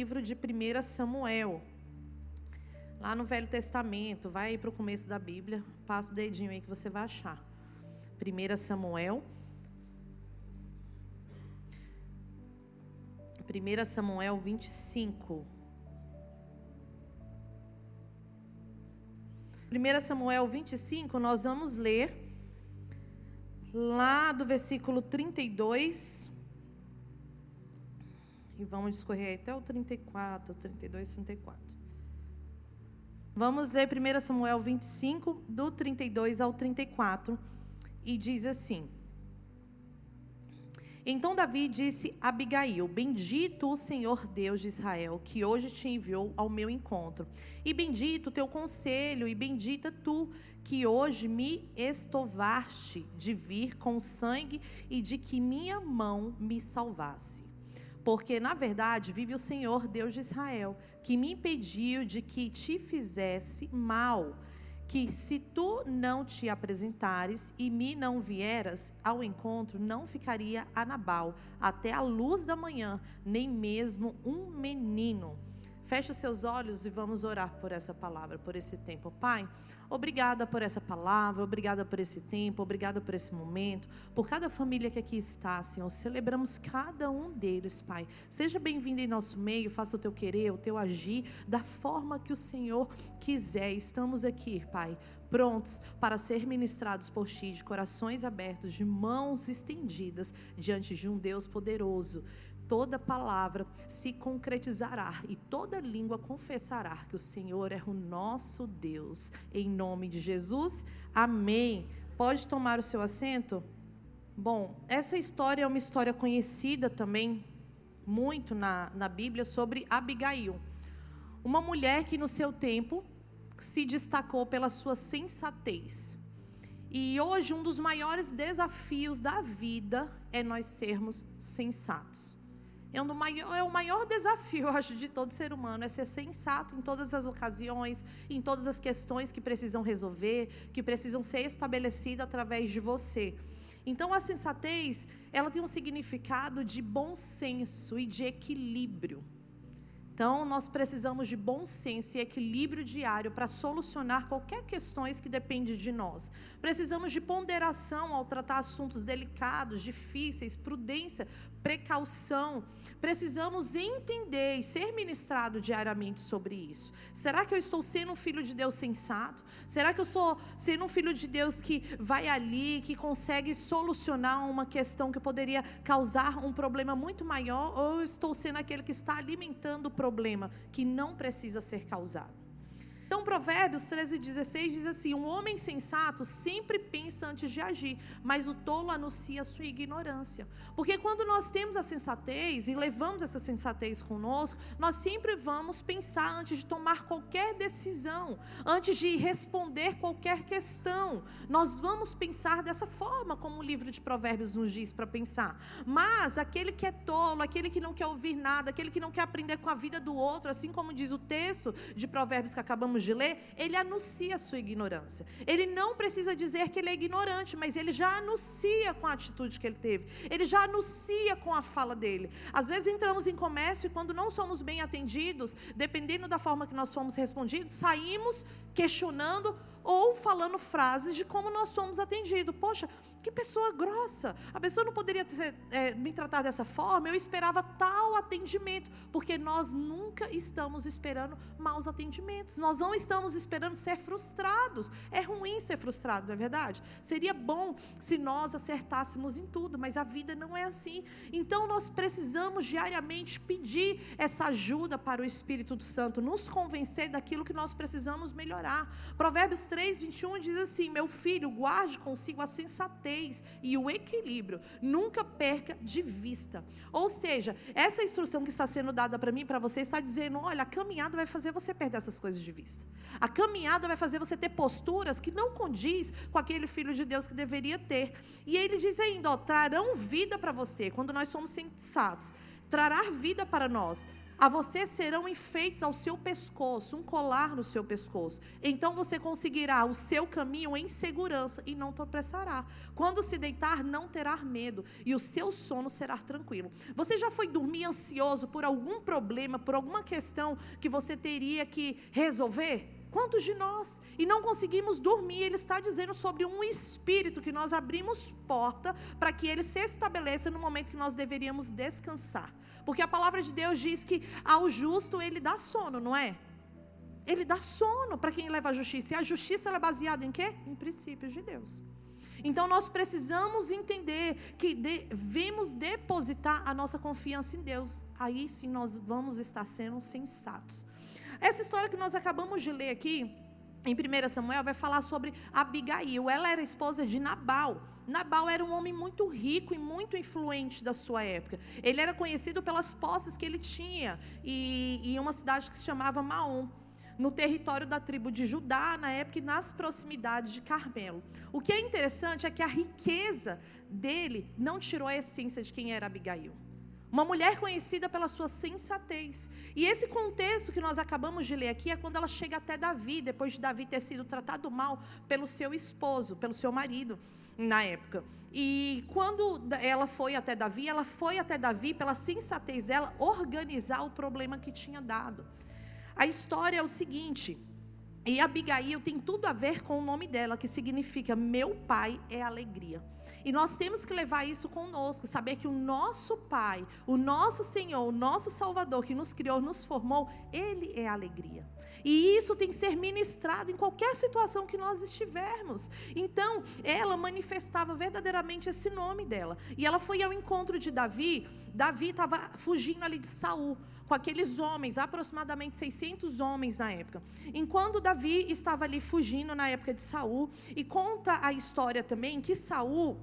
livro de 1 Samuel, lá no Velho Testamento. Vai aí para o começo da Bíblia, passa o dedinho aí que você vai achar. 1 Samuel. 1 Samuel 25. 1 Samuel 25, nós vamos ler lá do versículo 32 e vamos discorrer até o 34, 32, 34. Vamos ler 1 Samuel 25, do 32 ao 34, e diz assim: Então Davi disse a Abigail: Bendito o Senhor Deus de Israel, que hoje te enviou ao meu encontro. E bendito o teu conselho, e bendita tu, que hoje me estovaste de vir com sangue e de que minha mão me salvasse. Porque, na verdade, vive o Senhor Deus de Israel, que me impediu de que te fizesse mal, que se tu não te apresentares e me não vieras ao encontro, não ficaria a Nabal até a luz da manhã, nem mesmo um menino. Feche os seus olhos e vamos orar por essa palavra, por esse tempo. Pai, obrigada por essa palavra, obrigada por esse tempo, obrigada por esse momento, por cada família que aqui está, Senhor. Celebramos cada um deles, Pai. Seja bem-vindo em nosso meio, faça o teu querer, o teu agir, da forma que o Senhor quiser. Estamos aqui, Pai, prontos para ser ministrados por Ti, de corações abertos, de mãos estendidas, diante de um Deus poderoso. Toda palavra se concretizará e toda língua confessará que o Senhor é o nosso Deus. Em nome de Jesus, amém. Pode tomar o seu assento? Bom, essa história é uma história conhecida também, muito na Bíblia, sobre Abigail. Uma mulher que no seu tempo se destacou pela sua sensatez. E hoje um dos maiores desafios da vida é nós sermos sensatos. É o maior desafio, eu acho, de todo ser humano, é ser sensato em todas as ocasiões, em todas as questões que precisam resolver, que precisam ser estabelecidas através de você. Então, a sensatez, ela tem um significado de bom senso e de equilíbrio. Então, nós precisamos de bom senso e equilíbrio diário para solucionar qualquer questões que depende de nós. Precisamos de ponderação ao tratar assuntos delicados, difíceis, prudência, precaução. Precisamos entender e ser ministrado diariamente sobre isso. Será que eu estou sendo um filho de Deus sensato? Será que eu estou sendo um filho de Deus que vai ali, que consegue solucionar uma questão que poderia causar um problema muito maior? Ou eu estou sendo aquele que está alimentando o problema que não precisa ser causado? Então, Provérbios 13:16 diz assim: um homem sensato sempre pensa antes de agir, mas o tolo anuncia a sua ignorância. Porque quando nós temos a sensatez e levamos essa sensatez conosco, nós sempre vamos pensar antes de tomar qualquer decisão, antes de responder qualquer questão. Nós vamos pensar dessa forma, como o livro de Provérbios nos diz para pensar. Mas aquele que é tolo, aquele que não quer ouvir nada, aquele que não quer aprender com a vida do outro, assim como diz o texto de Provérbios que acabamos de ler, ele anuncia a sua ignorância. Ele não precisa dizer que ele é ignorante, mas ele já anuncia com a atitude que ele teve. Ele já anuncia com a fala dele. Às vezes entramos em comércio e quando não somos bem atendidos, dependendo da forma que nós fomos respondidos, saímos questionando ou falando frases de como nós somos atendidos. Poxa, que pessoa grossa, a pessoa não poderia me tratar dessa forma, eu esperava tal atendimento, porque nós nunca estamos esperando maus atendimentos, nós não estamos esperando ser frustrados. É ruim ser frustrado, não é verdade? Seria bom se nós acertássemos em tudo, mas a vida não é assim. Então nós precisamos diariamente pedir essa ajuda para o Espírito Santo, nos convencer daquilo que nós precisamos melhorar. Provérbios 3:21 diz assim: meu filho, guarde consigo a sensatez e o equilíbrio, nunca perca de vista. Ou seja, essa instrução que está sendo dada para mim e para você está dizendo: olha, a caminhada vai fazer você perder essas coisas de vista. A caminhada vai fazer você ter posturas que não condiz com aquele filho de Deus que deveria ter. E ele diz ainda, trarão vida para você. Quando nós somos sensatos, trará vida para nós. a você serão enfeites ao seu pescoço, um colar no seu pescoço. Então você conseguirá o seu caminho em segurança e não tropeçará. Quando se deitar, não terá medo, e o seu sono será tranquilo. Você já foi dormir ansioso por algum problema, por alguma questão que você teria que resolver? Quantos de nós? E não conseguimos dormir. Ele está dizendo sobre um espírito que nós abrimos porta para que ele se estabeleça no momento que nós deveríamos descansar. Porque a palavra de Deus diz que ao justo ele dá sono, não é? Ele dá sono para quem leva a justiça. E a justiça ela é baseada em quê? Em princípios de Deus. Então nós precisamos entender que devemos depositar a nossa confiança em Deus. Aí sim nós vamos estar sendo sensatos. Essa história que nós acabamos de ler aqui, em 1 Samuel, vai falar sobre Abigail. Ela era esposa de Nabal. Nabal era um homem muito rico e muito influente da sua época. Ele era conhecido pelas posses que ele tinha em uma cidade que se chamava Maom, no território da tribo de Judá, na época, e nas proximidades de Carmelo. O que é interessante é que a riqueza dele não tirou a essência de quem era Abigail. Uma mulher conhecida pela sua sensatez. E esse contexto que nós acabamos de ler aqui é quando ela chega até Davi, depois de Davi ter sido tratado mal pelo seu esposo, pelo seu marido, na época. E quando ela foi até Davi, pela sensatez dela, organizar o problema que tinha dado. A história é o seguinte, e Abigail tem tudo a ver com o nome dela, que significa meu pai é alegria. E nós temos que levar isso conosco, saber que o nosso Pai, o nosso Senhor, o nosso Salvador, que nos criou, nos formou, Ele é alegria. E isso tem que ser ministrado em qualquer situação que nós estivermos. Então, ela manifestava verdadeiramente esse nome dela. E ela foi ao encontro de Davi. Davi estava fugindo ali de Saul, com aqueles homens, aproximadamente 600 homens na época. Enquanto Davi estava ali fugindo na época de Saul, e conta a história também que Saul,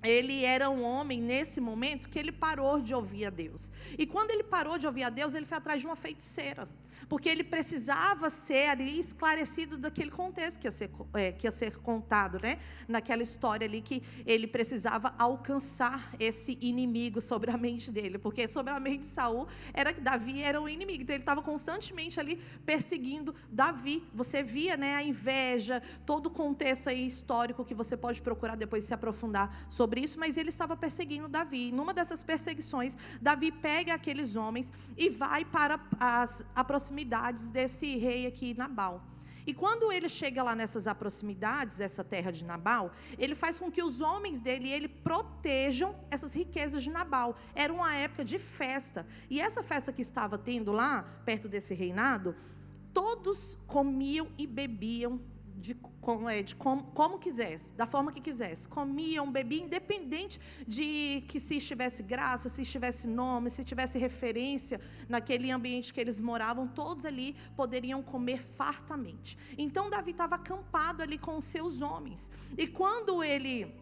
ele era um homem nesse momento que ele parou de ouvir a Deus. E quando ele parou de ouvir a Deus, ele foi atrás de uma feiticeira. Porque ele precisava ser ali esclarecido daquele contexto que ia ser contado, né? Naquela história ali que ele precisava alcançar esse inimigo sobre a mente dele. Porque sobre a mente de Saul, Davi era o inimigo. Então ele estava constantemente ali perseguindo Davi. Você via, né, a inveja, todo o contexto aí histórico que você pode procurar depois se aprofundar sobre isso. Mas ele estava perseguindo Davi. E numa dessas perseguições, Davi pega aqueles homens e vai para as proximidades desse rei aqui, Nabal. E quando ele chega lá nessas proximidades, essa terra de Nabal, ele faz com que os homens dele, ele protejam essas riquezas de Nabal. Era uma época de festa. E essa festa que estava tendo lá, perto desse reinado, todos comiam e bebiam como quisesse, da forma que quisesse. Comiam, bebiam, independente de que se estivesse graça, se estivesse nome, se tivesse referência naquele ambiente que eles moravam, todos ali poderiam comer fartamente. Então Davi estava acampado ali com os seus homens. E quando ele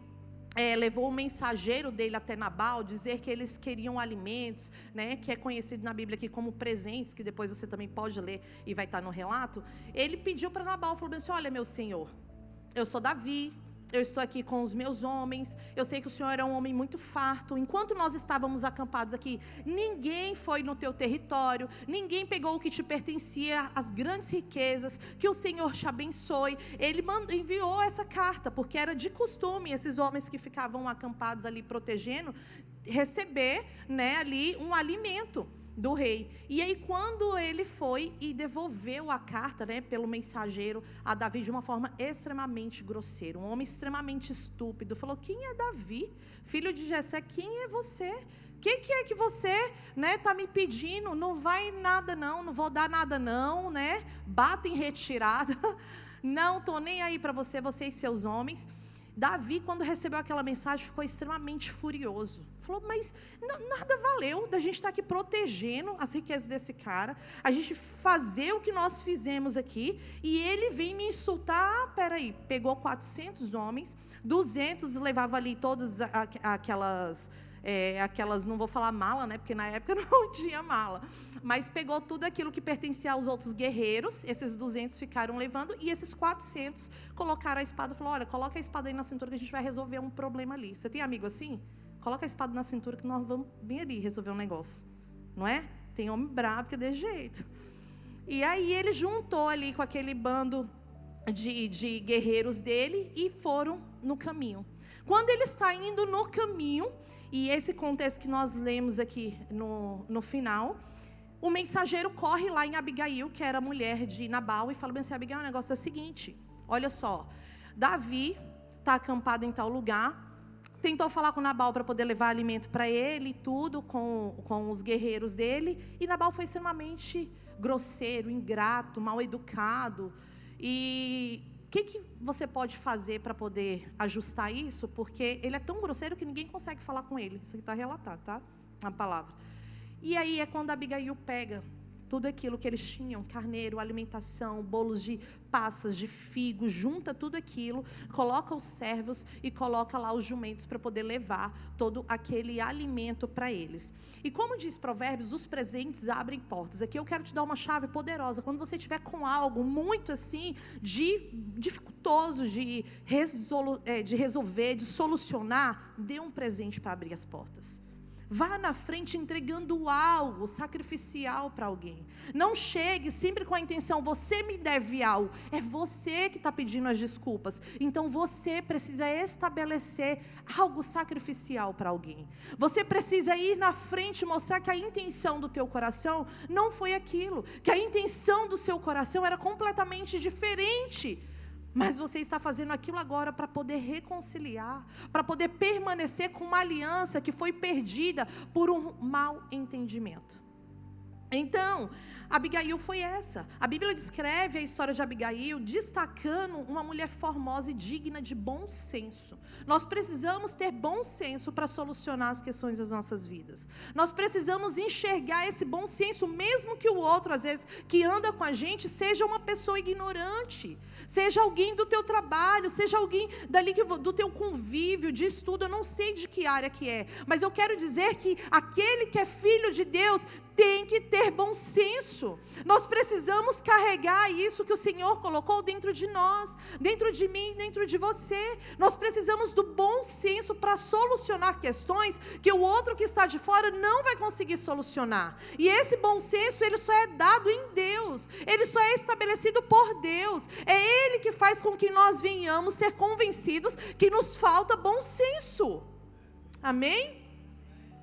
levou o mensageiro dele até Nabal, dizer que eles queriam alimentos, né, que é conhecido na Bíblia aqui como presentes, que depois você também pode ler e vai estar no relato. Ele pediu para Nabal, falou assim: olha, meu senhor, eu sou Davi, eu estou aqui com os meus homens, eu sei que o senhor é um homem muito farto. Enquanto nós estávamos acampados aqui, ninguém foi no teu território, ninguém pegou o que te pertencia, as grandes riquezas, que o Senhor te abençoe. Ele enviou essa carta, porque era de costume esses homens que ficavam acampados ali protegendo, receber, né, ali um alimento do rei. E aí quando ele foi e devolveu a carta, né, pelo mensageiro a Davi de uma forma extremamente grosseira, um homem extremamente estúpido, falou: quem é Davi, filho de Jessé? Quem é você? O que é que você, né, tá me pedindo? Não vai nada não, não vou dar nada não, né? Bata em retirada. Não tô nem aí para você e seus homens. Davi, quando recebeu aquela mensagem, ficou extremamente furioso. Falou: mas nada valeu da gente estar aqui protegendo as riquezas desse cara, a gente fazer o que nós fizemos aqui, e ele vem me insultar. Peraí, pegou 400 homens, 200 levava ali todas aquelas, não vou falar mala, né, porque na época não tinha mala, mas pegou tudo aquilo que pertencia aos outros guerreiros. Esses 200 ficaram levando, e esses 400 colocaram a espada. Falou: olha, coloca a espada aí na cintura que a gente vai resolver um problema ali. Você tem amigo assim? Coloca a espada na cintura que nós vamos bem ali resolver um negócio, não é? Tem homem brabo que é desse jeito. E aí ele juntou ali com aquele bando de guerreiros dele e foram no caminho. Quando ele está indo no caminho, e esse contexto que nós lemos aqui no final, o mensageiro corre lá em Abigail, que era a mulher de Nabal, e fala bem assim: Abigail, o negócio é o seguinte, olha só, Davi está acampado em tal lugar, tentou falar com Nabal para poder levar alimento para ele, tudo, com os guerreiros dele, e Nabal foi extremamente grosseiro, ingrato, mal educado. E o que você pode fazer para poder ajustar isso? Porque ele é tão grosseiro que ninguém consegue falar com ele. Isso aqui está relatado, tá? A palavra. E aí é quando Abigail pega tudo aquilo que eles tinham, carneiro, alimentação, bolos de passas, de figo, junta tudo aquilo, coloca os servos e coloca lá os jumentos para poder levar todo aquele alimento para eles. E como diz Provérbios, os presentes abrem portas. Aqui eu quero te dar uma chave poderosa. Quando você tiver com algo muito assim, dificultoso de resolver, de solucionar, dê um presente para abrir as portas. Vá na frente entregando algo sacrificial para alguém. Não chegue sempre com a intenção, você me deve algo. É você que está pedindo as desculpas. Então você precisa estabelecer algo sacrificial para alguém. Você precisa ir na frente e mostrar que a intenção do teu coração não foi aquilo. Que a intenção do seu coração era completamente diferente. Mas você está fazendo aquilo agora para poder reconciliar, para poder permanecer com uma aliança que foi perdida por um mau entendimento. Então, Abigail foi essa. A Bíblia descreve a história de Abigail destacando uma mulher formosa e digna de bom senso. Nós precisamos ter bom senso para solucionar as questões das nossas vidas. Nós precisamos enxergar esse bom senso, mesmo que o outro, às vezes, que anda com a gente, seja uma pessoa ignorante, seja alguém do teu trabalho, seja alguém dali do teu convívio, de estudo, eu não sei de que área que é, mas eu quero dizer que aquele que é filho de Deus tem que ter bom senso. Nós precisamos carregar isso que o Senhor colocou dentro de nós, dentro de mim, dentro de você. Nós precisamos do bom senso para solucionar questões que o outro que está de fora não vai conseguir solucionar. E esse bom senso, ele só é dado em Deus. Ele só é estabelecido por Deus. É Ele que faz com que nós venhamos ser convencidos que nos falta bom senso. Amém?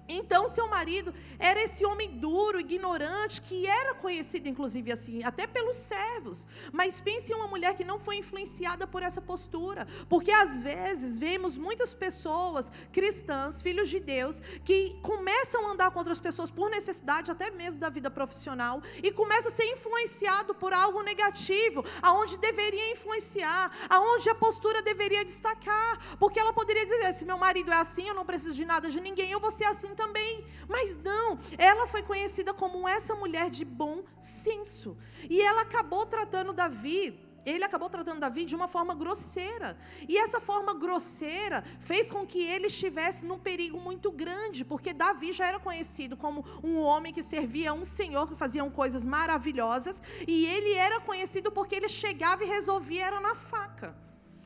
Então seu marido era esse homem duro, ignorante, que era conhecido inclusive assim, até pelos servos. Mas pense em uma mulher que não foi influenciada por essa postura. Porque às vezes vemos muitas pessoas cristãs, filhos de Deus, que começam a andar com outras pessoas por necessidade, até mesmo da vida profissional, e começa a ser influenciado por algo negativo, aonde deveria influenciar, aonde a postura deveria destacar. Porque ela poderia dizer, se meu marido é assim, eu não preciso de nada de ninguém, eu vou ser assim também. Mas não, ela foi conhecida como essa mulher de bom senso. E ela acabou tratando ele acabou tratando Davi de uma forma grosseira. E essa forma grosseira fez com que ele estivesse num perigo muito grande, porque Davi já era conhecido como um homem que servia a um Senhor, que fazia coisas maravilhosas, e ele era conhecido porque ele chegava e resolvia, era na faca.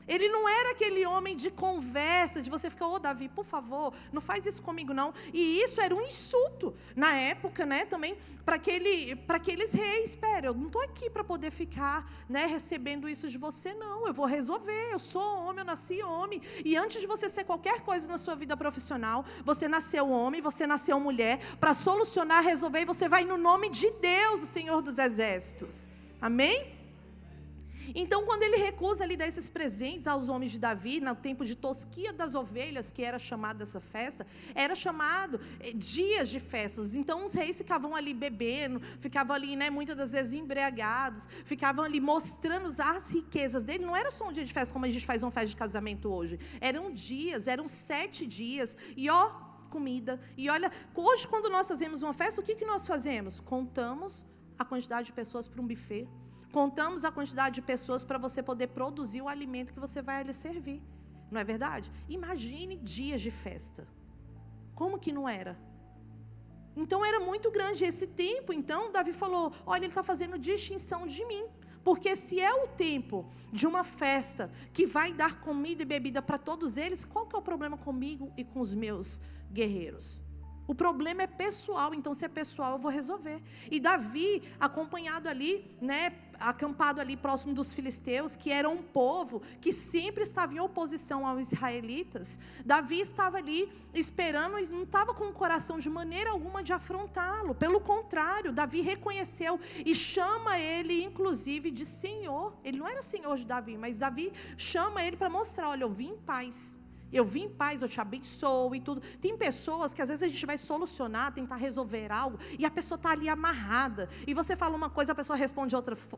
Ele não era aquele homem de conversa, de você ficar, Davi, por favor, não faz isso comigo não. E isso era um insulto na época, né, também, para aqueles reis. Espera, eu não estou aqui para poder ficar, né, recebendo isso de você, não. Eu vou resolver, eu sou homem, eu nasci homem. E antes de você ser qualquer coisa na sua vida profissional, você nasceu homem, você nasceu mulher, para solucionar, resolver, e você vai no nome de Deus, o Senhor dos Exércitos. Amém? Então, quando ele recusa ali dar esses presentes aos homens de Davi, no tempo de tosquia das ovelhas, que era chamada essa festa, era chamado dias de festas. Então, os reis ficavam ali bebendo, ficavam ali, né, muitas das vezes embriagados, ficavam ali mostrando as riquezas dele. Não era só um dia de festa, como a gente faz uma festa de casamento hoje. Eram dias, eram 7 dias, e comida. E olha, hoje quando nós fazemos uma festa, o que nós fazemos? Contamos a quantidade de pessoas para um buffet. Contamos a quantidade de pessoas para você poder produzir o alimento que você vai lhe servir. Não é verdade? Imagine dias de festa. Como que não era? Então era muito grande esse tempo. Então Davi falou, olha, ele está fazendo distinção de mim. Porque se é o tempo de uma festa que vai dar comida e bebida para todos eles, qual que é o problema comigo e com os meus guerreiros? O problema é pessoal, então se é pessoal eu vou resolver. E Davi, acompanhado ali, né, acampado ali próximo dos filisteus, que era um povo que sempre estava em oposição aos israelitas, Davi estava ali esperando e não estava com o coração de maneira alguma de afrontá-lo. Pelo contrário, Davi reconheceu e chama ele inclusive de Senhor. Ele não era Senhor de Davi, mas Davi chama ele para mostrar, olha, eu vim em paz. Eu vim em paz, eu te abençoo e tudo. Tem pessoas que às vezes a gente vai solucionar, tentar resolver algo, e a pessoa está ali amarrada. E você fala uma coisa, a pessoa responde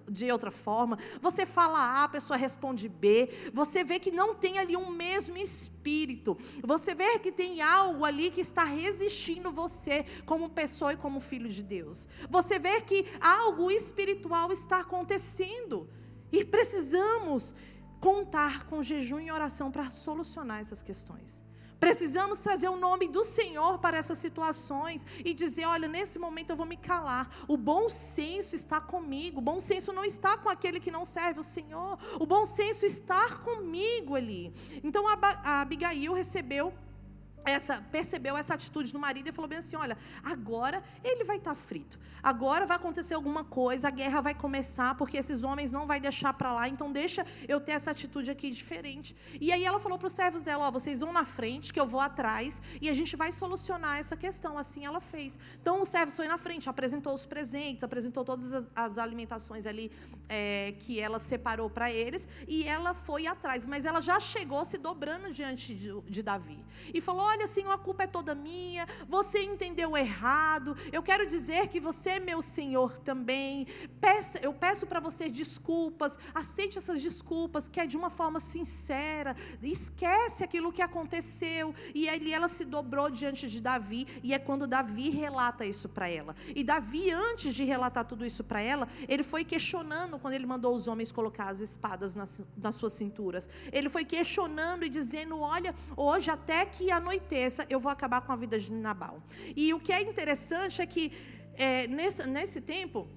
de outra forma. Você fala A, a pessoa responde B. Você vê que não tem ali um mesmo espírito. Você vê que tem algo ali que está resistindo você como pessoa e como filho de Deus. Você vê que algo espiritual está acontecendo. E precisamos contar com jejum e oração para solucionar essas questões. Precisamos trazer o nome do Senhor para essas situações e dizer, olha, nesse momento eu vou me calar. O bom senso está comigo. O bom senso não está com aquele que não serve o Senhor. O bom senso está comigo ali. Então a Abigail percebeu essa atitude do marido e falou bem assim, olha, agora ele vai estar frito, agora vai acontecer alguma coisa, a guerra vai começar, porque esses homens não vai deixar para lá, então deixa eu ter essa atitude aqui diferente. E aí ela falou para os servos dela, ó, vocês vão na frente, que eu vou atrás, e a gente vai solucionar essa questão. Assim ela fez. Então o servo foi na frente, apresentou os presentes, apresentou todas as alimentações ali que ela separou para eles, e ela foi atrás, mas ela já chegou se dobrando diante de Davi, e falou, olha, Senhor, a culpa é toda minha, você entendeu errado, eu quero dizer que você é meu Senhor também, eu peço para você desculpas, aceite essas desculpas, que é de uma forma sincera, esquece aquilo que aconteceu. E aí ela se dobrou diante de Davi, e é quando Davi relata isso para ela. E Davi, antes de relatar tudo isso para ela, ele foi questionando, quando ele mandou os homens colocar as espadas nas suas cinturas, ele foi questionando e dizendo, olha, hoje até que anoiteça, eu vou acabar com a vida de Nabal. E o que é interessante é que nesse tempo,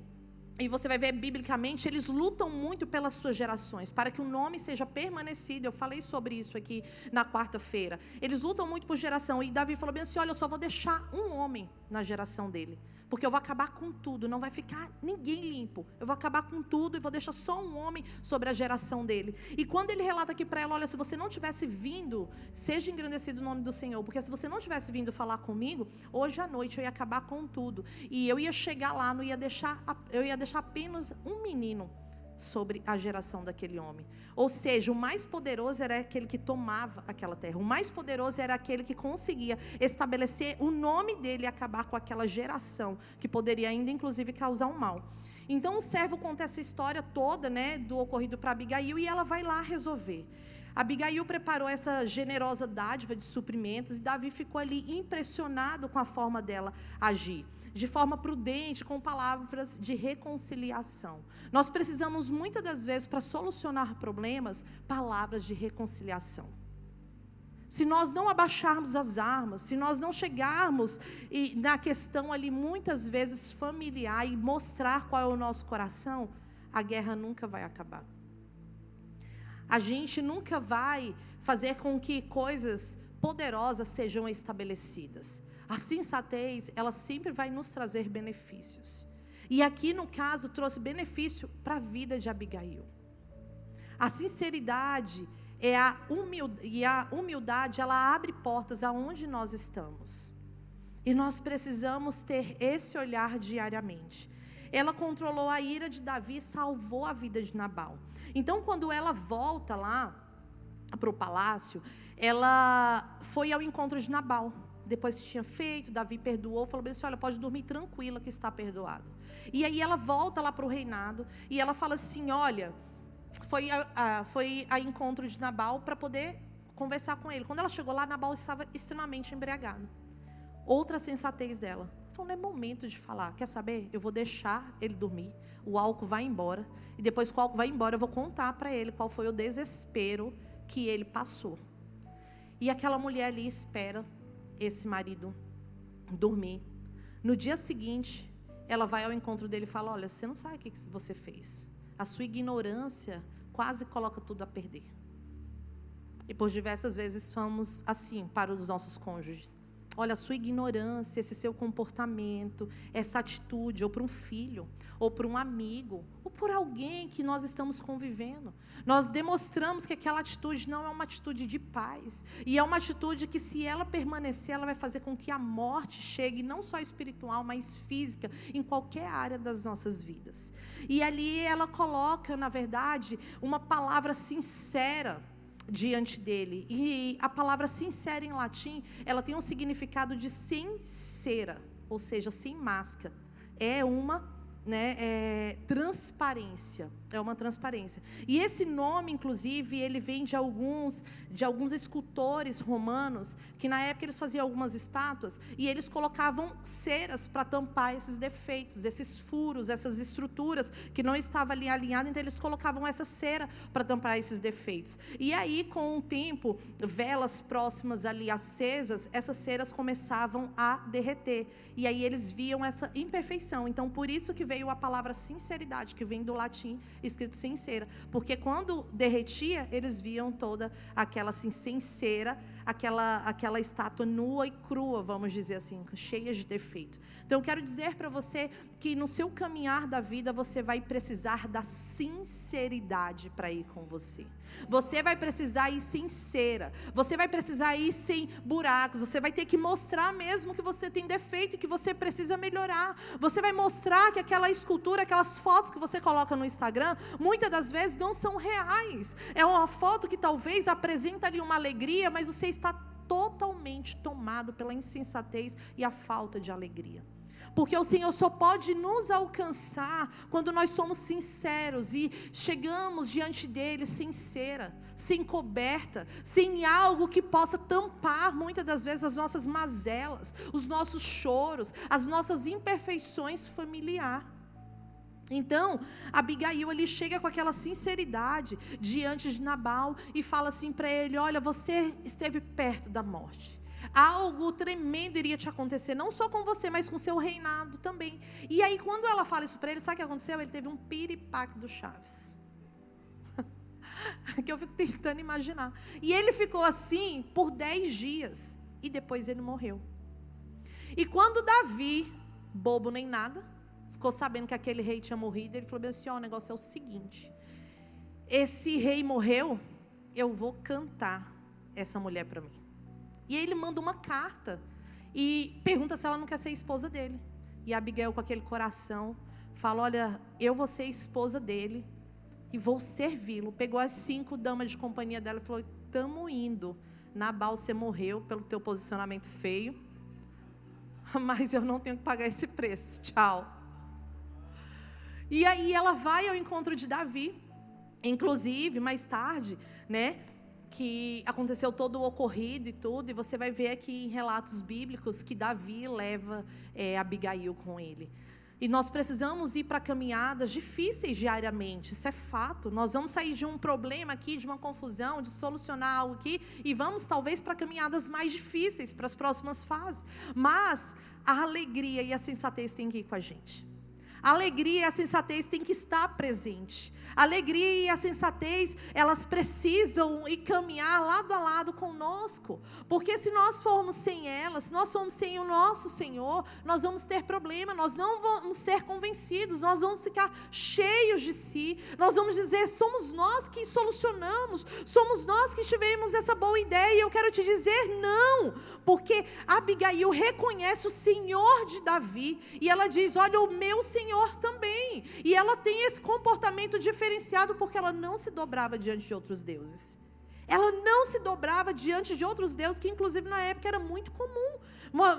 e você vai ver biblicamente, eles lutam muito pelas suas gerações, para que o nome seja permanecido. Eu falei sobre isso aqui na quarta-feira. Eles lutam muito por geração, e Davi falou bem assim, olha, eu só vou deixar um homem na geração dele, porque eu vou acabar com tudo, não vai ficar ninguém limpo. Eu vou acabar com tudo e vou deixar só um homem sobre a geração dele. E quando ele relata aqui para ela, olha, se você não tivesse vindo, seja engrandecido o nome do Senhor, porque se você não tivesse vindo falar comigo, hoje à noite eu ia acabar com tudo. E eu ia chegar lá, eu ia deixar apenas um menino sobre a geração daquele homem. Ou seja, o mais poderoso era aquele que tomava aquela terra. O mais poderoso era aquele que conseguia estabelecer o nome dele e acabar com aquela geração, que poderia ainda, inclusive, causar um mal. Então, o servo conta essa história toda, né, do ocorrido para Abigail, e ela vai lá resolver. Abigail preparou essa generosa dádiva de suprimentos, e Davi ficou ali impressionado com a forma dela agir, de forma prudente, com palavras de reconciliação. Nós precisamos muitas das vezes, para solucionar problemas, palavras de reconciliação. Se nós não abaixarmos as armas, se nós não chegarmos na questão ali muitas vezes familiar e mostrar qual é o nosso coração, a guerra nunca vai acabar. A gente nunca vai fazer com que coisas poderosas sejam estabelecidas. A sensatez, ela sempre vai nos trazer benefícios. E aqui, no caso, trouxe benefício para a vida de Abigail. A sinceridade e a humildade, ela abre portas aonde nós estamos. E nós precisamos ter esse olhar diariamente. Ela controlou a ira de Davi e salvou a vida de Nabal. Então, quando ela volta lá para o palácio, ela foi ao encontro de Nabal. Depois que tinha feito, Davi perdoou, falou bem assim, olha, pode dormir tranquila que está perdoado. E aí ela volta lá para o reinado, e ela fala assim, olha, foi a encontro de Nabal para poder conversar com ele. Quando ela chegou lá, Nabal estava extremamente embriagado. Outra sensatez dela, falou, não é momento de falar, quer saber? Eu vou deixar ele dormir, o álcool vai embora, e depois que o álcool vai embora, eu vou contar para ele qual foi o desespero que ele passou. E aquela mulher ali espera esse marido dormir. No dia seguinte, ela vai ao encontro dele e fala, olha, você não sabe o que você fez. A sua ignorância quase coloca tudo a perder. E por diversas vezes fomos assim para os nossos cônjuges. Olha, a sua ignorância, esse seu comportamento, essa atitude, ou para um filho, ou para um amigo, ou por alguém que nós estamos convivendo. Nós demonstramos que aquela atitude não é uma atitude de paz. E é uma atitude que, se ela permanecer, ela vai fazer com que a morte chegue, não só espiritual, mas física, em qualquer área das nossas vidas. E ali ela coloca, na verdade, uma palavra sincera diante dele. E a palavra sincera em latim, ela tem um significado de sincera, ou seja, sem máscara. É uma transparência. É uma transparência. E esse nome, inclusive, ele vem de alguns escultores romanos, que na época eles faziam algumas estátuas, e eles colocavam ceras para tampar esses defeitos, esses furos, essas estruturas que não estavam ali alinhadas, então eles colocavam essa cera para tampar esses defeitos. E aí, com o tempo, velas próximas ali acesas, essas ceras começavam a derreter. E aí eles viam essa imperfeição. Então, por isso que veio a palavra sinceridade, que vem do latim, escrito sincera, porque quando derretia, eles viam toda aquela assim, sincera, aquela estátua nua e crua, vamos dizer assim, cheia de defeito. Então eu quero dizer para você que no seu caminhar da vida, você vai precisar da sinceridade para ir com você. Você vai precisar ir sincera, você vai precisar ir sem buracos, você vai ter que mostrar mesmo que você tem defeito e que você precisa melhorar. Você vai mostrar que aquela escultura, aquelas fotos que você coloca no Instagram, muitas das vezes não são reais. É uma foto que talvez apresenta ali uma alegria, mas você está totalmente tomado pela insensatez e a falta de alegria. Porque o Senhor só pode nos alcançar quando nós somos sinceros e chegamos diante dEle sincera, sem coberta, sem algo que possa tampar muitas das vezes as nossas mazelas, os nossos choros, as nossas imperfeições familiares. Então, Abigail ali chega com aquela sinceridade diante de Nabal e fala assim para ele: olha, você esteve perto da morte. Algo tremendo iria te acontecer, não só com você, mas com seu reinado também. E aí, quando ela fala isso para ele, sabe o que aconteceu? Ele teve um piripaque do Chaves. Que eu fico tentando imaginar. E ele ficou assim por 10 dias. E depois ele morreu. E quando Davi, bobo nem nada, ficou sabendo que aquele rei tinha morrido, ele falou assim: ó, o negócio é o seguinte, esse rei morreu, eu vou cantar essa mulher para mim. E aí ele manda uma carta e pergunta se ela não quer ser esposa dele. E Abigail, com aquele coração, fala: olha, eu vou ser esposa dele e vou servi-lo. Pegou as 5 damas de companhia dela e falou: estamos indo. Nabal, você morreu pelo teu posicionamento feio, mas eu não tenho que pagar esse preço, tchau. E aí ela vai ao encontro de Davi. Inclusive, mais tarde, que aconteceu todo o ocorrido e tudo, e você vai ver aqui em relatos bíblicos que Davi leva Abigail com ele. E nós precisamos ir para caminhadas difíceis diariamente, isso é fato. Nós vamos sair de um problema aqui, de uma confusão, de solucionar algo aqui, e vamos talvez para caminhadas mais difíceis, para as próximas fases. Mas a alegria e a sensatez têm que ir com a gente. A alegria e a sensatez têm que estar presente. A alegria e a sensatez, elas precisam ir caminhar lado a lado conosco. Porque se nós formos sem elas, se nós formos sem o nosso Senhor, nós vamos ter problema, nós não vamos ser convencidos, nós vamos ficar cheios de si, nós vamos dizer: somos nós que solucionamos, somos nós que tivemos essa boa ideia. E eu quero te dizer: não, porque Abigail reconhece o Senhor de Davi, e ela diz: olha, o meu Senhor também. E ela tem esse comportamento diferenciado porque ela não se dobrava diante de outros deuses. Ela não se dobrava diante de outros deuses, que inclusive na época era muito comum.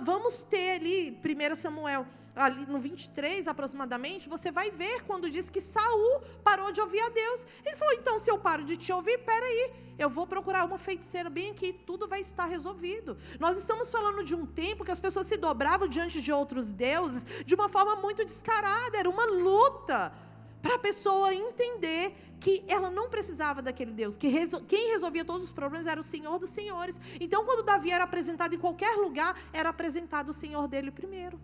Vamos ter ali 1 Samuel, ali no 23 aproximadamente, você vai ver quando diz que Saul parou de ouvir a Deus. Ele falou: então, se eu paro de te ouvir, peraí, eu vou procurar uma feiticeira bem aqui, tudo vai estar resolvido. Nós estamos falando de um tempo que as pessoas se dobravam diante de outros deuses de uma forma muito descarada. Era uma luta para a pessoa entender que ela não precisava daquele Deus, que quem resolvia todos os problemas era o Senhor dos Senhores. Então, quando Davi era apresentado em qualquer lugar, era apresentado o Senhor dele primeiro.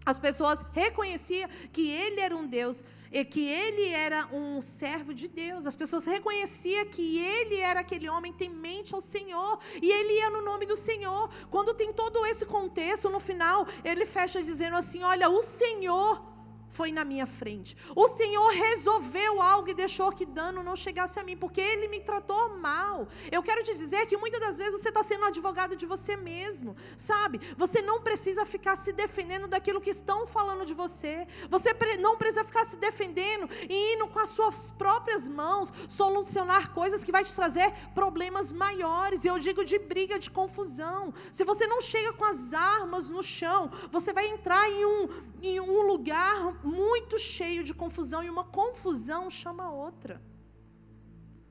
As pessoas reconheciam que ele era um Deus, que ele era um servo de Deus. As pessoas reconheciam que ele era aquele homem temente ao Senhor, e ele ia no nome do Senhor. Quando tem todo esse contexto, no final, ele fecha dizendo assim: olha, o Senhor foi na minha frente. O Senhor resolveu algo e deixou que dano não chegasse a mim, porque Ele me tratou mal. Eu quero te dizer que muitas das vezes você está sendo advogado de você mesmo, sabe? Você não precisa ficar se defendendo daquilo que estão falando de você. Você não precisa ficar se defendendo e indo com as suas próprias mãos solucionar coisas que vai te trazer problemas maiores. E eu digo de briga, de confusão. Se você não chega com as armas no chão, você vai entrar em um lugar muito cheio de confusão, e uma confusão chama a outra.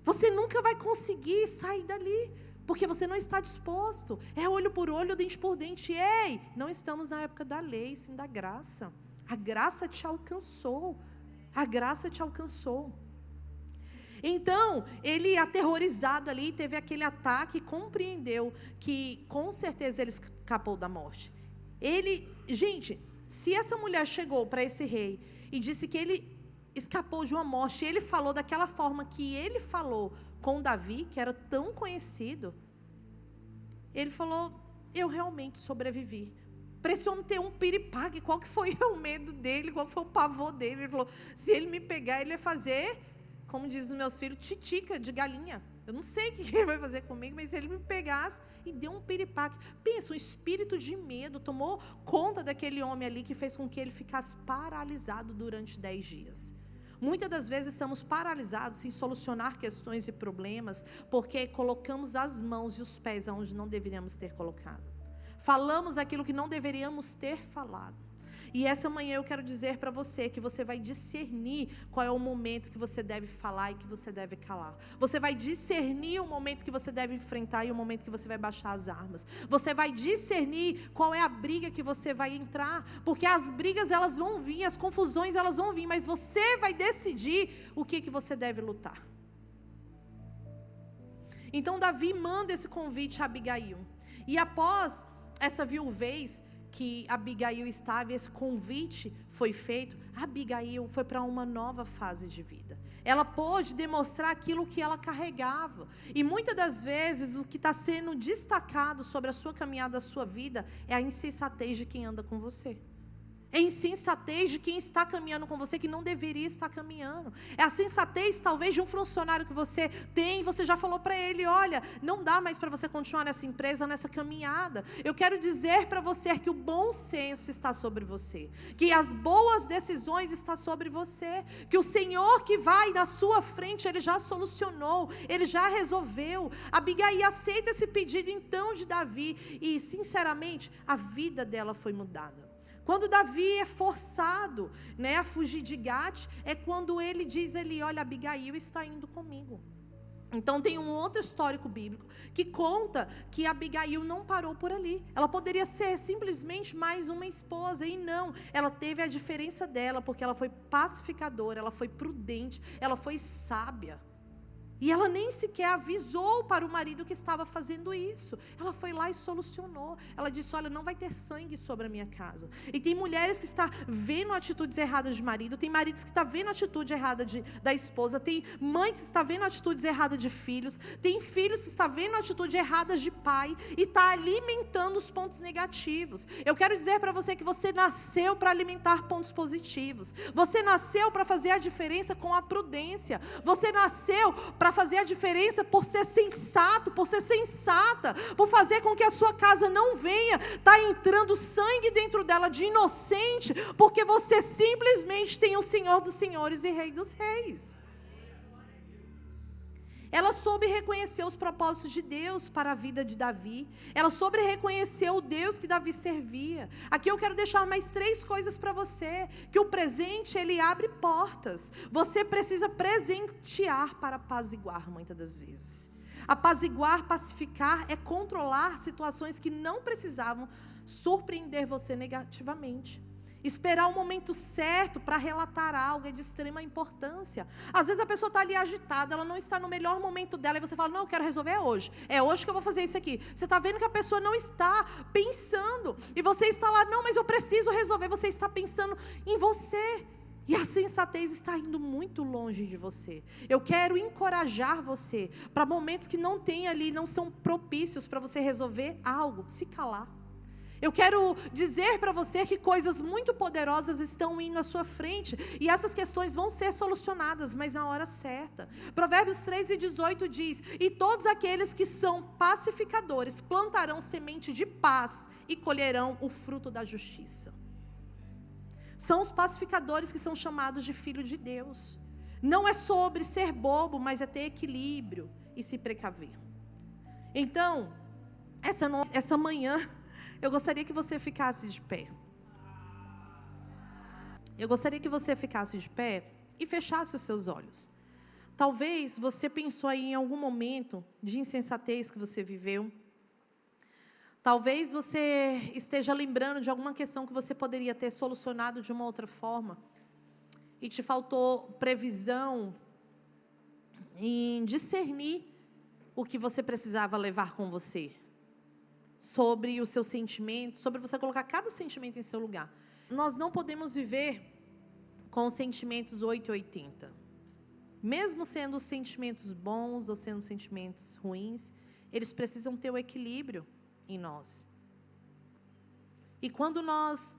Você nunca vai conseguir sair dali, porque você não está disposto. É olho por olho, dente por dente. Ei, não estamos na época da lei, sim da graça. A graça te alcançou. A graça te alcançou. Então, ele, aterrorizado ali, teve aquele ataque e compreendeu que com certeza ele escapou da morte. Gente, se essa mulher chegou para esse rei e disse que ele escapou de uma morte, e ele falou daquela forma que ele falou com Davi, que era tão conhecido, ele falou: eu realmente sobrevivi. Para esse homem ter um piripaque, qual que foi o medo dele, qual que foi o pavor dele? Ele falou: se ele me pegar, ele vai fazer, como dizem os meus filhos, titica de galinha. Eu não sei o que ele vai fazer comigo, mas se ele me pegasse e deu um piripaque. Pensa, um espírito de medo tomou conta daquele homem ali, que fez com que ele ficasse paralisado durante 10 dias. Muitas das vezes estamos paralisados sem solucionar questões e problemas, porque colocamos as mãos e os pés aonde não deveríamos ter colocado. Falamos aquilo que não deveríamos ter falado. E essa manhã eu quero dizer para você que você vai discernir qual é o momento que você deve falar e que você deve calar. Você vai discernir o momento que você deve enfrentar e o momento que você vai baixar as armas. Você vai discernir qual é a briga que você vai entrar, porque as brigas elas vão vir, as confusões elas vão vir, mas você vai decidir o que você deve lutar. Então Davi manda esse convite a Abigail. E após essa viuvez que Abigail estava, esse convite foi feito, Abigail foi para uma nova fase de vida. Ela pôde demonstrar aquilo que ela carregava. E muitas das vezes o que está sendo destacado sobre a sua caminhada, a sua vida, é a insensatez de quem anda com você. É a insensatez de quem está caminhando com você, que não deveria estar caminhando. É a sensatez, talvez, de um funcionário que você tem, você já falou para ele: olha, não dá mais para você continuar nessa empresa, nessa caminhada. Eu quero dizer para você que o bom senso está sobre você, que as boas decisões estão sobre você, que o Senhor que vai na sua frente, Ele já solucionou, Ele já resolveu. Abigail aceita esse pedido então de Davi, e sinceramente, a vida dela foi mudada. Quando Davi é forçado, a fugir de Gate, é quando ele diz ali: olha, Abigail está indo comigo. Então tem um outro histórico bíblico que conta que Abigail não parou por ali. Ela poderia ser simplesmente mais uma esposa, e não. Ela teve a diferença dela, porque ela foi pacificadora, ela foi prudente, ela foi sábia. E ela nem sequer avisou para o marido que estava fazendo isso. Ela foi lá e solucionou. Ela disse: olha, não vai ter sangue sobre a minha casa. E tem mulheres que estão vendo atitudes erradas de marido. Tem maridos que estão vendo a atitude errada da esposa. Tem mães que estão vendo atitudes erradas de filhos. Tem filhos que estão vendo atitudes erradas de pai. E está alimentando os pontos negativos. Eu quero dizer para você que você nasceu para alimentar pontos positivos. Você nasceu para fazer a diferença com a prudência. Você nasceu para fazer a diferença por ser sensato, por ser sensata, por fazer com que a sua casa não venha entrando sangue dentro dela de inocente, porque você simplesmente tem o Senhor dos senhores e Rei dos reis. Ela soube reconhecer os propósitos de Deus para a vida de Davi. Ela soube reconhecer o Deus que Davi servia. Aqui eu quero deixar mais 3 coisas para você. Que o presente, ele abre portas. Você precisa presentear para apaziguar, muitas das vezes. Apaziguar, pacificar, é controlar situações que não precisavam surpreender você negativamente. Esperar o momento certo para relatar algo é de extrema importância. Às vezes a pessoa está ali agitada, ela não está no melhor momento dela, e você fala, não, eu quero resolver hoje. É hoje que eu vou fazer isso aqui. Você está vendo que a pessoa não está pensando. E você está lá, não, mas eu preciso resolver. Você está pensando em você. E a sensatez está indo muito longe de você. Eu quero encorajar você para momentos que não tem ali, não são propícios para você resolver algo, se calar. Eu quero dizer para você que coisas muito poderosas estão indo à sua frente. E essas questões vão ser solucionadas, mas na hora certa. Provérbios 3:18 diz, e todos aqueles que são pacificadores plantarão semente de paz e colherão o fruto da justiça. São os pacificadores que são chamados de filho de Deus. Não é sobre ser bobo, mas é ter equilíbrio e se precaver. Então, essa manhã, eu gostaria que você ficasse de pé. Eu gostaria que você ficasse de pé e fechasse os seus olhos. Talvez você pensou aí em algum momento de insensatez que você viveu. Talvez você esteja lembrando de alguma questão que você poderia ter solucionado de uma outra forma. E te faltou previsão em discernir o que você precisava levar com você. Sobre o seu sentimento, sobre você colocar cada sentimento em seu lugar. Nós não podemos viver com sentimentos 880. Mesmo sendo sentimentos bons ou sendo sentimentos ruins, eles precisam ter o equilíbrio em nós. E quando nós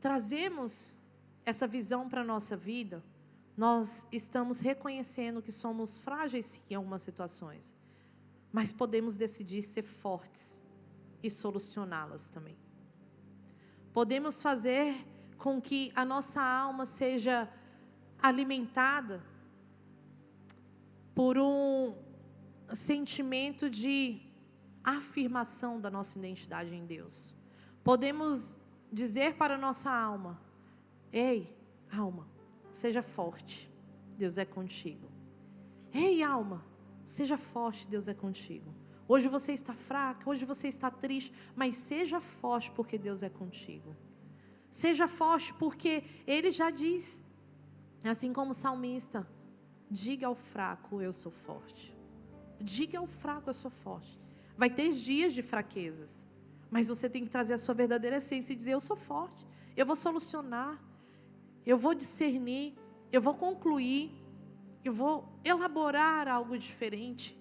trazemos essa visão para a nossa vida, nós estamos reconhecendo que somos frágeis sim, em algumas situações, mas podemos decidir ser fortes e solucioná-las também. Podemos fazer com que a nossa alma seja alimentada por um sentimento de afirmação da nossa identidade em Deus. Podemos dizer para a nossa alma, ei, alma, seja forte, Deus é contigo. Ei, alma, seja forte, Deus é contigo. Hoje você está fraca, hoje você está triste, mas seja forte porque Deus é contigo. Seja forte porque Ele já diz, assim como o salmista, diga ao fraco, eu sou forte. Diga ao fraco, eu sou forte. Vai ter dias de fraquezas, mas você tem que trazer a sua verdadeira essência e dizer, eu sou forte, eu vou solucionar, eu vou discernir, eu vou concluir, eu vou elaborar algo diferente.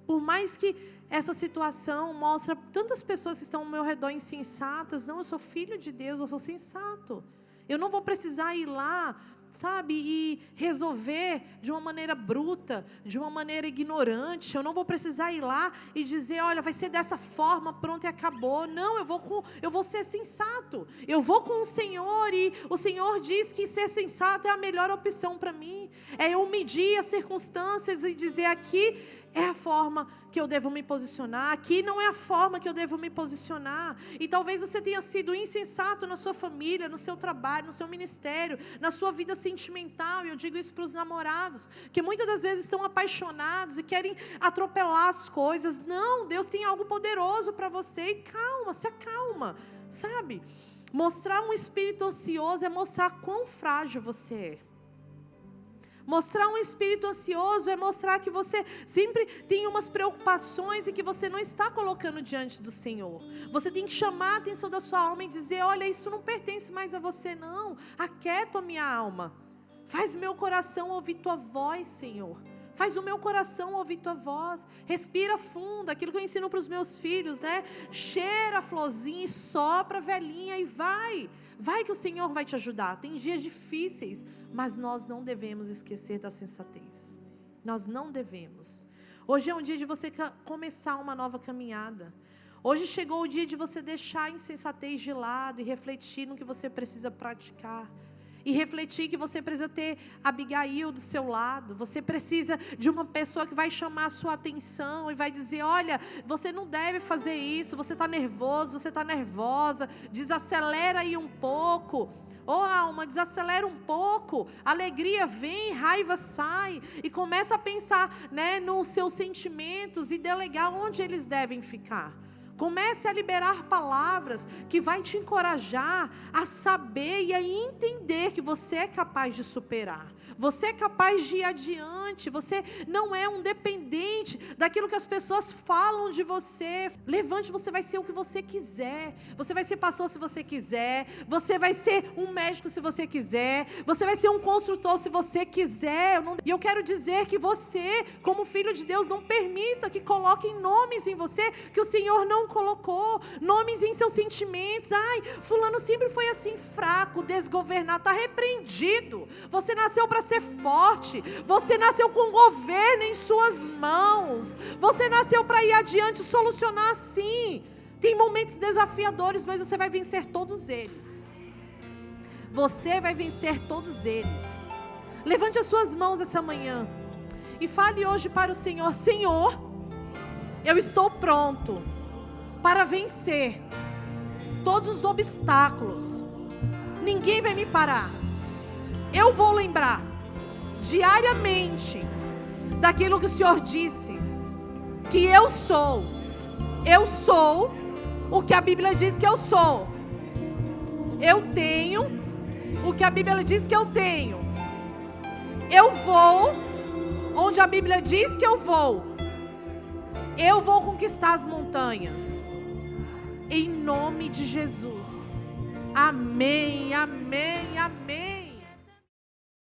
Por mais que essa situação mostre tantas pessoas que estão ao meu redor insensatas, não, eu sou filho de Deus, eu sou sensato. Eu não vou precisar ir lá, sabe, e resolver de uma maneira bruta, de uma maneira ignorante. Eu não vou precisar ir lá e dizer, olha, vai ser dessa forma, pronto e acabou. Não, eu vou ser sensato. Eu vou com o Senhor e o Senhor diz que ser sensato é a melhor opção para mim. É eu medir as circunstâncias e dizer aqui é a forma que eu devo me posicionar, aqui não é a forma que eu devo me posicionar. E talvez você tenha sido insensato na sua família, no seu trabalho, no seu ministério, na sua vida sentimental. E eu digo isso para os namorados, que muitas das vezes estão apaixonados e querem atropelar as coisas. Não, Deus tem algo poderoso para você. E calma, se acalma, sabe? Mostrar um espírito ansioso é mostrar quão frágil você é. Mostrar um espírito ansioso é mostrar que você sempre tem umas preocupações e que você não está colocando diante do Senhor. Você tem que chamar a atenção da sua alma e dizer, olha, isso não pertence mais a você não. Aquieta a minha alma. Faz meu coração ouvir tua voz, Senhor. Faz o meu coração ouvir tua voz. Respira fundo, aquilo que eu ensino para os meus filhos, né? Cheira a florzinha e sopra a velhinha e vai. Vai que o Senhor vai te ajudar. Tem dias difíceis, mas nós não devemos esquecer da sensatez. Nós não devemos. Hoje é um dia de você começar uma nova caminhada. Hoje chegou o dia de você deixar a insensatez de lado e refletir no que você precisa praticar. E refletir que você precisa ter Abigail do seu lado. Você precisa de uma pessoa que vai chamar a sua atenção e vai dizer, olha, você não deve fazer isso, você está nervoso, você está nervosa, desacelera aí um pouco. Alma, desacelera um pouco, alegria vem, raiva sai, e começa a pensar, né, nos seus sentimentos e delegar onde eles devem ficar. Comece a liberar palavras que vai te encorajar a saber e a entender que você é capaz de superar. Você é capaz de ir adiante. Você não é um dependente daquilo que as pessoas falam de você. Levante, você vai ser o que você quiser. Você vai ser pastor se você quiser. Você vai ser um médico se você quiser. Você vai ser um construtor se você quiser. E eu quero dizer que você, como filho de Deus, não permita que coloquem nomes em você que o Senhor não colocou. Nomes em seus sentimentos. Ai, fulano sempre foi assim fraco, desgovernado. Está repreendido. Você nasceu para ser forte. Você nasceu com governo em suas mãos. Você nasceu para ir adiante, solucionar sim. Tem momentos desafiadores, mas você vai vencer todos eles. Você vai vencer todos eles. Levante as suas mãos essa manhã e fale hoje para o Senhor: Senhor, eu estou pronto para vencer todos os obstáculos. Ninguém vai me parar. Eu vou lembrar diariamente daquilo que o Senhor disse, que eu sou o que a Bíblia diz que eu sou. Eu tenho o que a Bíblia diz que eu tenho. Eu vou onde a Bíblia diz que eu vou. Eu vou conquistar as montanhas, em nome de Jesus. Amém, amém, amém.